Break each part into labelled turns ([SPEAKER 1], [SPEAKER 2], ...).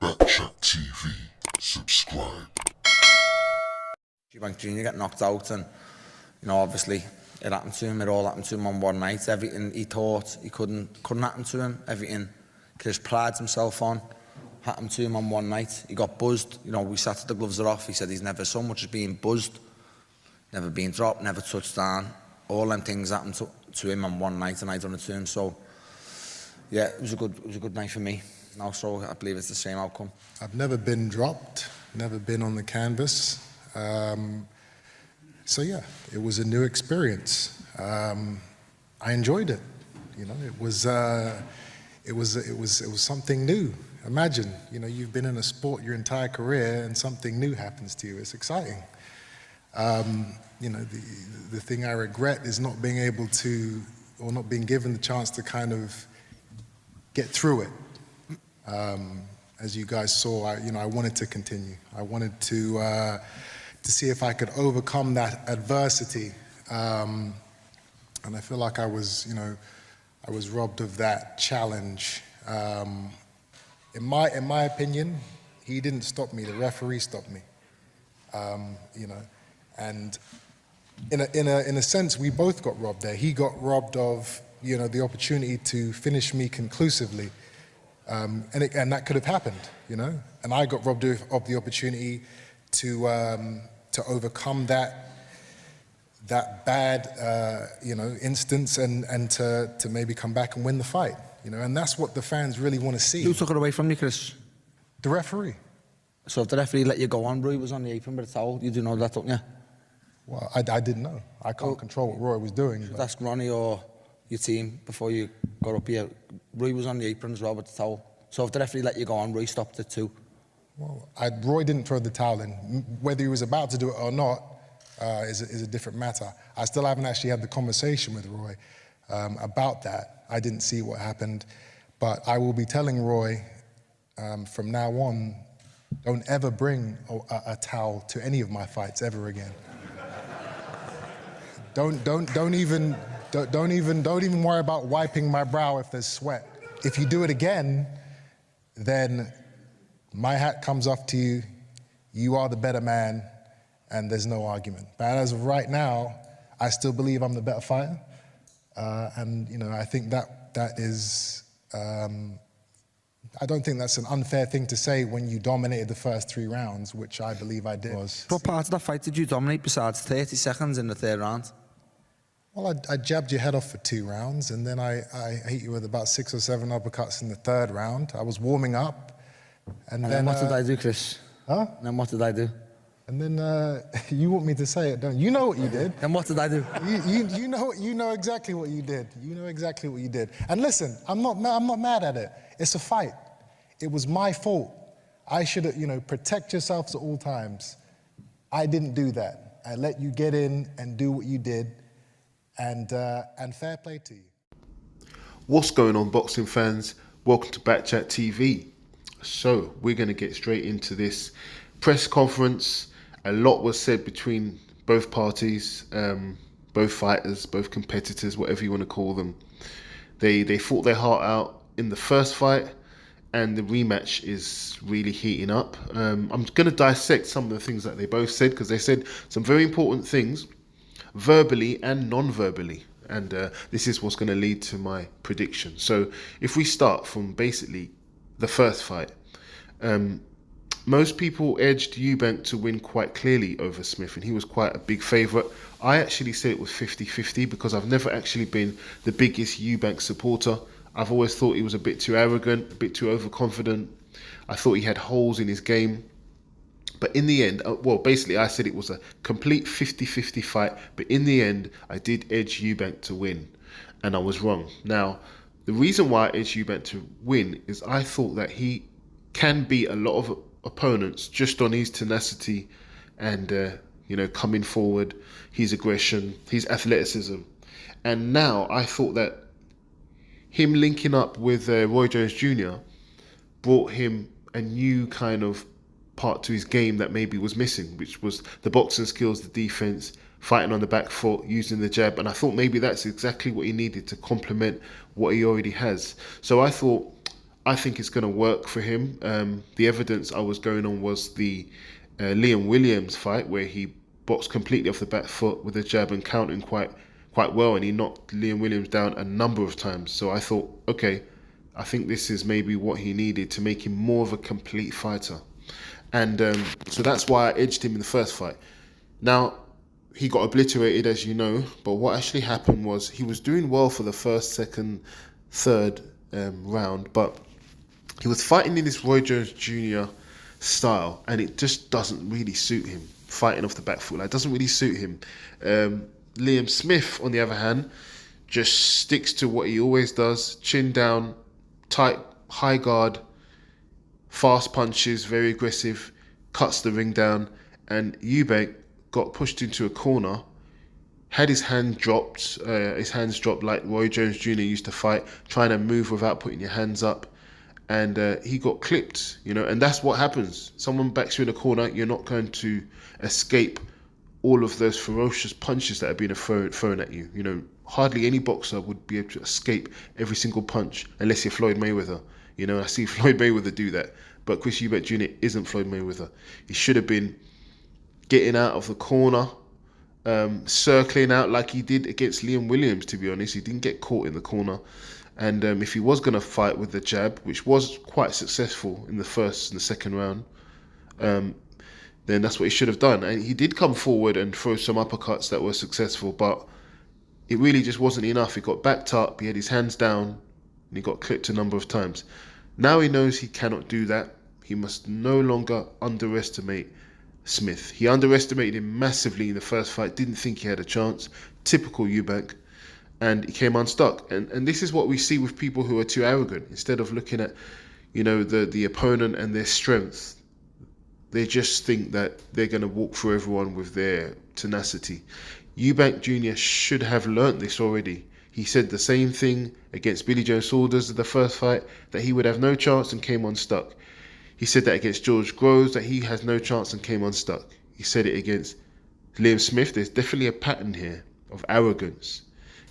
[SPEAKER 1] Backchat TV. Subscribe.
[SPEAKER 2] Eubank Jr. got knocked out, and obviously it happened to him. It all happened to him on one night. Everything he thought he couldn't happen to him. Everything Chris prides himself on happened to him on one night. He got buzzed. We sat at the gloves are off. He said he's never so much as been buzzed, never been dropped, never touched down. All them things happened to him on one night, and I done it to him. So yeah, it was a good night for me. Now, so I believe it's the same outcome.
[SPEAKER 3] I've never been dropped, never been on the canvas. So yeah, it was a new experience. I enjoyed it. It was something new. Imagine, you've been in a sport your entire career and something new happens to you. It's exciting. The thing I regret is not being able to, or not being given the chance to kind of get through it. As you guys saw, I wanted to continue. I wanted to see if I could overcome that adversity. And I feel like I was robbed of that challenge. In my opinion, he didn't stop me. The referee stopped me. And in a sense, we both got robbed there. He got robbed of the opportunity to finish me conclusively. And that could have happened, and I got robbed of the opportunity to overcome that bad instance and to maybe come back and win the fight, and that's what the fans really want to see.
[SPEAKER 2] Who took it away from you, Chris?
[SPEAKER 3] The referee.
[SPEAKER 2] So if the referee let you go on, Roy was on the apron with a towel. You do know that, don't you?
[SPEAKER 3] Well, I didn't know. I can't control what Roy was doing.
[SPEAKER 2] Should ask Ronnie or your team before you got up here. Roy was on the apron as well with the towel. So if the referee let you go on, Roy stopped it too.
[SPEAKER 3] Well, Roy didn't throw the towel in. Whether he was about to do it or not is a different matter. I still haven't actually had the conversation with Roy about that. I didn't see what happened, but I will be telling Roy from now on, don't ever bring a towel to any of my fights ever again. Don't even worry about wiping my brow if there's sweat. If you do it again, then my hat comes off to you. You are the better man, and there's no argument. But as of right now, I still believe I'm the better fighter, and I think that is. I don't think that's an unfair thing to say when you dominated the first 3 rounds, which I believe I did.
[SPEAKER 2] What part of that fight did you dominate besides 30 seconds in the 3rd round?
[SPEAKER 3] Well, I jabbed your head off for 2 rounds, and then I hit you with about 6 or 7 uppercuts in the 3rd round. I was warming up, and then
[SPEAKER 2] what did I do, Chris?
[SPEAKER 3] Huh?
[SPEAKER 2] And then what did I do?
[SPEAKER 3] And then you want me to say it, don't you? You know what you did.
[SPEAKER 2] And what did I do?
[SPEAKER 3] You know exactly what you did. You know exactly what you did. And listen, I'm not mad at it. It's a fight. It was my fault. I should have, protect yourselves at all times. I didn't do that. I let you get in and do what you did. And fair play to you.
[SPEAKER 4] What's going on, boxing fans? Welcome to Backchat TV. So we're going to get straight into this press conference. A lot was said between both parties, both fighters, both competitors, whatever you want to call them. They fought their heart out in the first fight, and the rematch is really heating up. I'm going to dissect some of the things that they both said, because they said some very important things, verbally and non-verbally, and this is what's going to lead to my prediction. So if we start from basically the first fight, most people edged Eubank to win quite clearly over Smith, and he was quite a big favourite. I actually said it was 50-50 because I've never actually been the biggest Eubank supporter. I've always thought he was a bit too arrogant, a bit too overconfident. I thought he had holes in his game. But in the end, basically I said it was a complete 50-50 fight, but in the end, I did edge Eubank to win, and I was wrong. Now, the reason why I edged Eubank to win is I thought that he can beat a lot of opponents just on his tenacity and, coming forward, his aggression, his athleticism. And now I thought that him linking up with Roy Jones Jr. brought him a new kind of part to his game that maybe was missing, which was the boxing skills, the defense, fighting on the back foot, using the jab. And I thought maybe that's exactly what he needed to complement what he already has. So I thought I think it's going to work for him. The evidence I was going on was the Liam Williams fight, where he boxed completely off the back foot with a jab and countering quite well, and he knocked Liam Williams down a number of times. So I thought, okay, I think this is maybe what he needed to make him more of a complete fighter. And so that's why I edged him in the first fight. Now, he got obliterated, as you know, but what actually happened was he was doing well for the first, second, third round, but he was fighting in this Roy Jones Jr. style, and it just doesn't really suit him, fighting off the back foot. Like, it doesn't really suit him. Liam Smith, on the other hand, just sticks to what he always does, chin down, tight, high guard, fast punches, very aggressive, cuts the ring down, and Eubank got pushed into a corner, had his hands dropped like Roy Jones Jr. used to fight, trying to move without putting your hands up, and he got clipped, and that's what happens. Someone backs you in a corner, you're not going to escape all of those ferocious punches that are being thrown at you. Hardly any boxer would be able to escape every single punch unless you're Floyd Mayweather. I see Floyd Mayweather do that, but Chris Eubank Jr. isn't Floyd Mayweather. He should have been getting out of the corner, circling out like he did against Liam Williams, to be honest. He didn't get caught in the corner. And if he was going to fight with the jab, which was quite successful in the first and the second round, then that's what he should have done. And he did come forward and throw some uppercuts that were successful, but it really just wasn't enough. He got backed up, he had his hands down, and he got clipped a number of times. Now he knows he cannot do that. He must no longer underestimate Smith. He underestimated him massively in the first fight, didn't think he had a chance. Typical Eubank. And he came unstuck. And this is what we see with people who are too arrogant. Instead of looking at, the opponent and their strength, they just think that they're going to walk through everyone with their tenacity. Eubank Jr. should have learnt this already. He said the same thing against Billy Joe Saunders in the first fight, that he would have no chance and came unstuck. He said that against George Groves, that he has no chance and came unstuck. He said it against Liam Smith. There's definitely a pattern here of arrogance.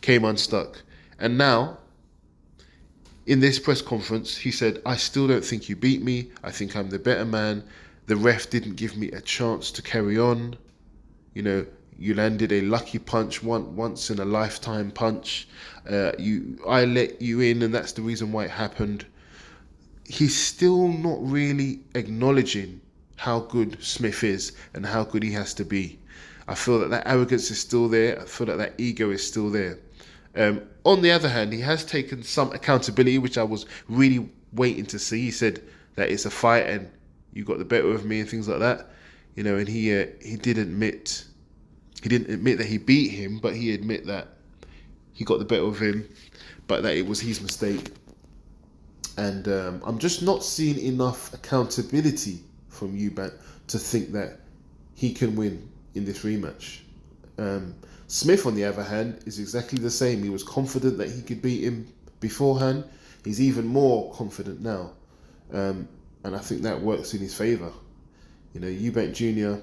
[SPEAKER 4] Came unstuck. And now, in this press conference, he said, I still don't think you beat me. I think I'm the better man. The ref didn't give me a chance to carry on. You landed a lucky punch, once in a lifetime punch. I let you in, and that's the reason why it happened. He's still not really acknowledging how good Smith is and how good he has to be. I feel that arrogance is still there. I feel that ego is still there. On the other hand, he has taken some accountability, which I was really waiting to see. He said that it's a fight and you got the better of me and things like that. And he did admit. He didn't admit that he beat him, but he admit that he got the better of him, but that it was his mistake. And I'm just not seeing enough accountability from Eubank to think that he can win in this rematch. Smith, on the other hand, is exactly the same. He was confident that he could beat him beforehand. He's even more confident now. And I think that works in his favour. Eubank Jr.,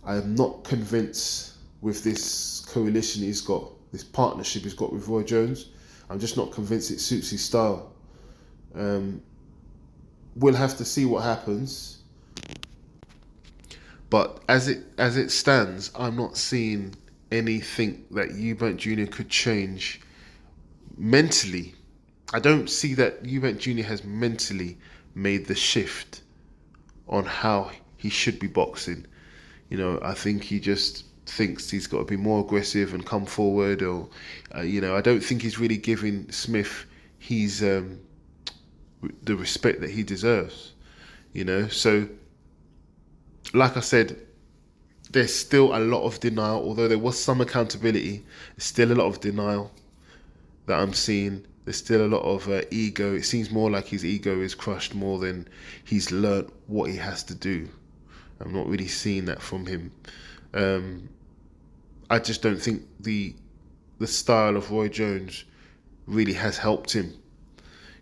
[SPEAKER 4] I am not convinced with this coalition he's got, this partnership he's got with Roy Jones. I'm just not convinced it suits his style. We'll have to see what happens. But as it stands, I'm not seeing anything that Eubank Jr. could change mentally. I don't see that Eubank Jr. has mentally made the shift on how he should be boxing. I think he just thinks he's got to be more aggressive and come forward, or I don't think he's really giving Smith the respect that he deserves. So like I said, there's still a lot of denial. Although there was some accountability, there's still a lot of denial that I'm seeing. There's still a lot of ego. It seems more like his ego is crushed more than he's learnt what he has to do. I'm not really seeing that from him. I just don't think the style of Roy Jones really has helped him.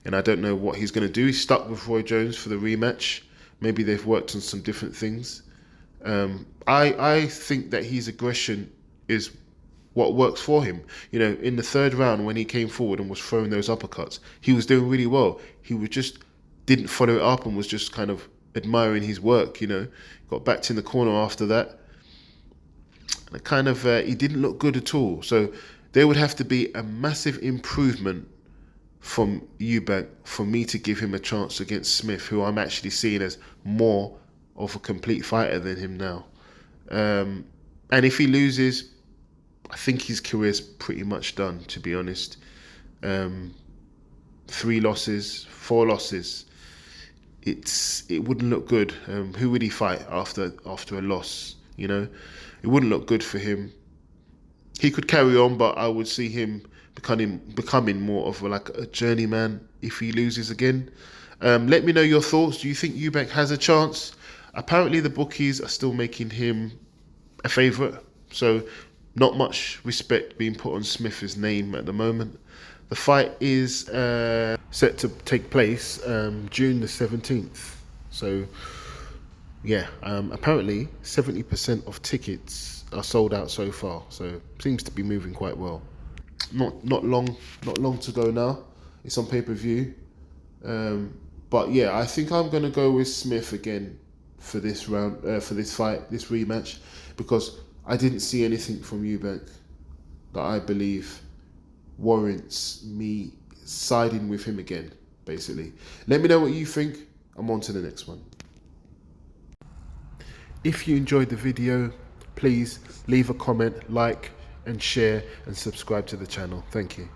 [SPEAKER 4] And I don't know what he's going to do. He's stuck with Roy Jones for the rematch. Maybe they've worked on some different things. I think that his aggression is what works for him. You know, in the third round when he came forward and was throwing those uppercuts, he was doing really well. He was just didn't follow it up and was just kind of admiring his work. You know, got backed in the corner after that, and kind of he didn't look good at all. So there would have to be a massive improvement from Eubank for me to give him a chance against Smith, who I'm actually seeing as more of a complete fighter than him now. And if he loses, I think his career's pretty much done, to be honest. 3 losses, 4 losses. It wouldn't look good. Who would he fight after a loss? You know, it wouldn't look good for him. He could carry on, but I would see him becoming more of like a journeyman if he loses again. Let me know your thoughts. Do you think Eubank has a chance? Apparently the bookies are still making him a favourite, so not much respect being put on Smith's name at the moment. The fight is set to take place June the 17th. So yeah, apparently 70% of tickets are sold out so far, so seems to be moving quite well. Not long to go now. It's on pay-per-view, but yeah, I think I'm gonna go with Smith again for this round, for this fight, this rematch, because I didn't see anything from Eubank that I believe warrants me siding with him again. Basically, let me know what you think. I'm on to the next one. If you enjoyed the video, please leave a comment, like and share, and subscribe to the channel. Thank you.